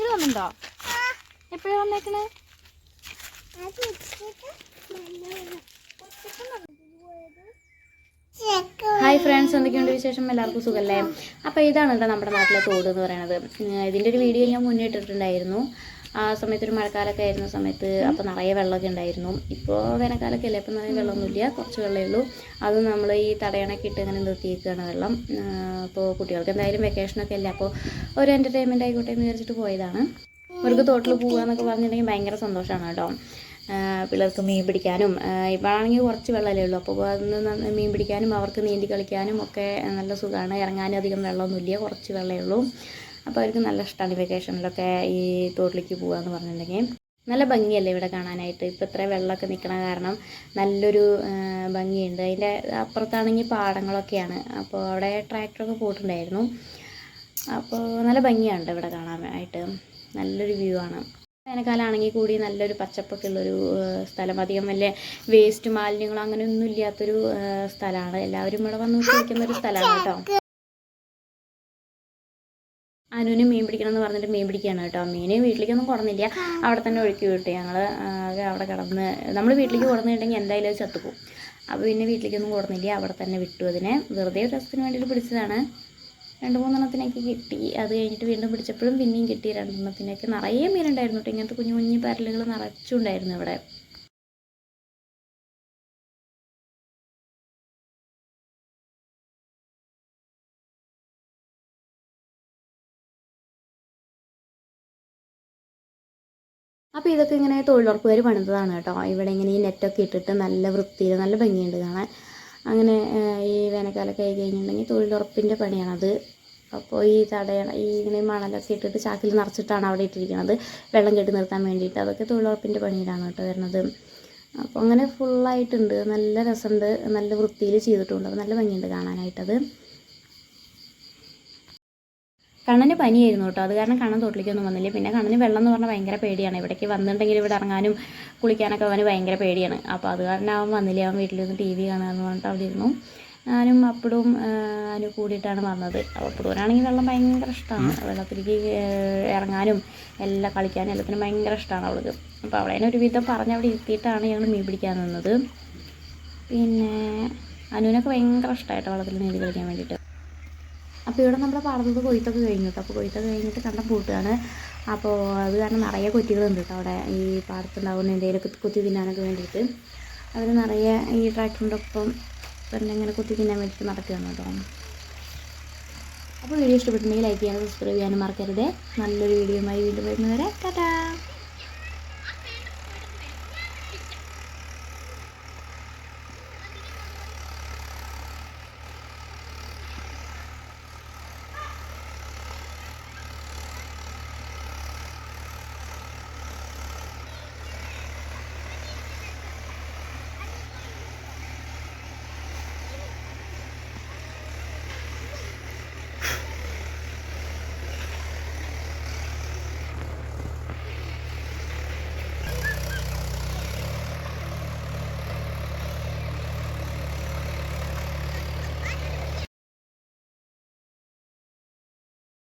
വന്നിട്ടുണ്ടോ? എപ്പോഴാ വന്നേക്കണേ? Hi friends, എന്തൊക്കെയുണ്ട് വിശേഷം? എല്ലാവർക്കും സുഖമല്ലേ? അപ്പോൾ ഇതാണ് കേട്ടോ നമ്മുടെ നാട്ടിലെ തോട് എന്ന് പറയുന്നത്. ഇതിൻ്റെ ഒരു വീഡിയോ ഞാൻ മുന്നേ ഇട്ടിട്ടുണ്ടായിരുന്നു. ആ സമയത്ത് ഒരു മഴക്കാലമൊക്കെ ആയിരുന്ന സമയത്ത് അപ്പോൾ നിറയെ വെള്ളമൊക്കെ ഉണ്ടായിരുന്നു. ഇപ്പോൾ വേനൽക്കാലമൊക്കെ അല്ലേ, അപ്പോൾ നിറയെ വെള്ളമൊന്നുമില്ല, കുറച്ച് വെള്ളമേ ഉള്ളൂ. അത് നമ്മൾ ഈ തടയണൊക്കെ ഇട്ട് അങ്ങനെ നിർത്തിയേക്കുകയാണ് വെള്ളം. അപ്പോൾ കുട്ടികൾക്ക് എന്തായാലും വെക്കേഷനൊക്കെ അല്ലേ, അപ്പോൾ ഒരു എൻ്റർടൈൻമെൻറ്റ് ആയിക്കോട്ടെ എന്ന് വിചാരിച്ചിട്ട് പോയതാണ്. അവർക്ക് തോട്ടിൽ പോകുക എന്നൊക്കെ പറഞ്ഞിട്ടുണ്ടെങ്കിൽ ഭയങ്കര സന്തോഷമാണ് കേട്ടോ. പിള്ളേർക്ക് മീൻ പിടിക്കാനും, ഇപ്പോഴാണെങ്കിൽ കുറച്ച് വെള്ളമല്ലേ ഉള്ളൂ, അപ്പോൾ അന്ന് മീൻ പിടിക്കാനും അവർക്ക് നീന്തി കളിക്കാനും ഒക്കെ നല്ല സുഖമാണ്. ഇറങ്ങാനും അധികം വെള്ളമൊന്നുമില്ല, കുറച്ച് വെള്ളമേ ഉള്ളൂ. അപ്പോൾ അവർക്ക് നല്ല ഇഷ്ടമാണ് വെക്കേഷനിലൊക്കെ ഈ തോട്ടിലേക്ക് പോകുക എന്ന് പറഞ്ഞിട്ടുണ്ടെങ്കിൽ. നല്ല ഭംഗിയല്ലേ ഇവിടെ കാണാനായിട്ട്. ഇപ്പോൾ ഇത്ര വെള്ളമൊക്കെ നിൽക്കണ കാരണം നല്ലൊരു ഭംഗിയുണ്ട്. അതിൻ്റെ അപ്പുറത്താണെങ്കിൽ പാടങ്ങളൊക്കെയാണ്, അപ്പോൾ അവിടെ ട്രാക്ടറൊക്കെ പോയിട്ടുണ്ടായിരുന്നു. അപ്പോൾ നല്ല ഭംഗിയുണ്ട് ഇവിടെ കാണാനായിട്ട്, നല്ലൊരു വ്യൂ ആണ്. വേനൽക്കാലമാണെങ്കിൽ കൂടി നല്ലൊരു പച്ചപ്പൊക്കെ ഉള്ളൊരു സ്ഥലം, അധികം വലിയ വേസ്റ്റ് മാലിന്യങ്ങളോ അങ്ങനെയൊന്നും ഇല്ലാത്തൊരു സ്ഥലമാണ്. എല്ലാവരും ഇവിടെ വന്ന് കുളിക്കുന്നൊരു സ്ഥലമാണ് കേട്ടോ. അനുവിന് മീൻ പിടിക്കണം എന്ന് പറഞ്ഞിട്ട് മീൻ പിടിക്കുകയാണ് കേട്ടോ. മീൻ വീട്ടിലേക്കൊന്നും കൊടുന്നില്ല, അവിടെ തന്നെ ഒഴുക്കി വിട്ടു. ഞങ്ങൾ അവിടെ കിടന്ന്, നമ്മൾ വീട്ടിലേക്ക് കൊടുന്നിട്ടുണ്ടെങ്കിൽ എന്തായാലും അത് ചത്തുപോകും. അപ്പോൾ പിന്നെ വീട്ടിലേക്കൊന്നും കൊടുന്നില്ല, അവിടെ തന്നെ വിട്ടു. അതിനെ വെറുതെ ഒരു രസത്തിന് വേണ്ടിയിട്ട് പിടിച്ചതാണ്. 2-3 കിട്ടി. അത് കഴിഞ്ഞിട്ട് വീണ്ടും പിടിച്ചപ്പോഴും പിന്നെയും കിട്ടി 2 നിറയെ മീനുണ്ടായിരുന്നു കേട്ടോ. ഇങ്ങനത്തെ കുഞ്ഞു കുഞ്ഞു പരലുകൾ നിറച്ചുണ്ടായിരുന്നു ഇവിടെ. അപ്പോൾ ഇതൊക്കെ ഇങ്ങനെ തൊഴിലുറപ്പുകാർ പണിതതാണ് കേട്ടോ. ഇവിടെ ഇങ്ങനെ ഈ നെറ്റൊക്കെ ഇട്ടിട്ട് നല്ല വൃത്തിയിൽ നല്ല ഭംഗിയുണ്ട് കാണാൻ. അങ്ങനെ ഈ വേനൽക്കാലമൊക്കെ ആയി കഴിഞ്ഞിട്ടുണ്ടെങ്കിൽ തൊഴിലുറപ്പിൻ്റെ പണിയാണത്. അപ്പോൾ ഈ ഇങ്ങനെ മണലൊക്കെ ഇട്ടിട്ട് ചാക്കിൽ നിറച്ചിട്ടാണ് അവിടെ ഇട്ടിരിക്കുന്നത്, വെള്ളം കെട്ടി നിർത്താൻ വേണ്ടിയിട്ട്. അതൊക്കെ തൊഴിലുറപ്പിൻ്റെ പണിയിലാണ് കേട്ടോ വരുന്നത്. അപ്പോൾ അങ്ങനെ ഫുള്ളായിട്ടുണ്ട്, നല്ല രസമുണ്ട്, നല്ല വൃത്തിയിൽ ചെയ്തിട്ടുണ്ട്. അപ്പോൾ നല്ല ഭംഗിയുണ്ട് കാണാനായിട്ടത്. കണ്ണന് പനിയായിരുന്നു കേട്ടോ, അത് കാരണം കണ്ണൻ തോട്ടിലേക്കൊന്നും വന്നില്ല. പിന്നെ കണ്ണന് വെള്ളം എന്ന് പറഞ്ഞാൽ ഭയങ്കര പേടിയാണ്. ഇവിടേക്ക് വന്നിട്ടുണ്ടെങ്കിൽ ഇവിടെ ഇറങ്ങാനും കുളിക്കാനൊക്കെ അവന് ഭയങ്കര പേടിയാണ്. അപ്പോൾ അത് കാരണം അവൻ വന്നില്ല. അവൻ വീട്ടിലിരുന്ന് TV കാണുകയെന്ന് പറഞ്ഞിട്ട് അവിടെ ഇരുന്നു. ഞാനും അപ്പടും അതിന് കൂടിയിട്ടാണ് വന്നത്. അപ്പടുവിനാണെങ്കിൽ വെള്ളം ഭയങ്കര ഇഷ്ടമാണ്. വെള്ളത്തിലേക്ക് ഇറങ്ങാനും എല്ലാം കളിക്കാനും എല്ലാത്തിനും ഭയങ്കര ഇഷ്ടമാണ് അവൾക്ക്. അപ്പോൾ അവളെ ഒരുവിധം പറഞ്ഞ് അവിടെ ഇരുത്തിയിട്ടാണ് ഞങ്ങൾ മീൻ പിടിക്കാൻ നിന്നത്. പിന്നെ അനുവിനൊക്കെ ഭയങ്കര ഇഷ്ടമായിട്ട് വെള്ളത്തിൽ നീന്തി കളിക്കാൻ വേണ്ടിയിട്ട്. അപ്പോൾ ഇവിടെ നമ്മുടെ പാടത്ത് കൊയ്ത്തൊക്കെ കഴിഞ്ഞു കേട്ടോ. അപ്പോൾ കൊയ്ത്തൊക്കെ കഴിഞ്ഞിട്ട് കണ്ടം പൂട്ടുകയാണ്. അപ്പോൾ അത് കാരണം നിറയെ കൊറ്റികളുണ്ട് കേട്ടോ അവിടെ. ഈ പാടത്തുണ്ടാകുന്ന എന്തെങ്കിലുമൊക്കെ കുത്തി തിന്നാനൊക്കെ വേണ്ടിയിട്ട് അവർ നിറയെ ഈ ട്രാക്ടറിൻ്റെ ഒപ്പം തന്നെ ഇങ്ങനെ കുത്തി തിന്നാൻ വേണ്ടിയിട്ട് നടക്കുകയാണ് കേട്ടോ. അപ്പോൾ വീഡിയോ ഇഷ്ടപ്പെട്ടിട്ടുണ്ടെങ്കിൽ ലൈക്ക് ചെയ്യാനും സബ്സ്ക്രൈബ് ചെയ്യാനും മറക്കരുത്. നല്ലൊരു വീഡിയോയുമായി വീണ്ടും വരുന്നവരെ ടാറ്റാ.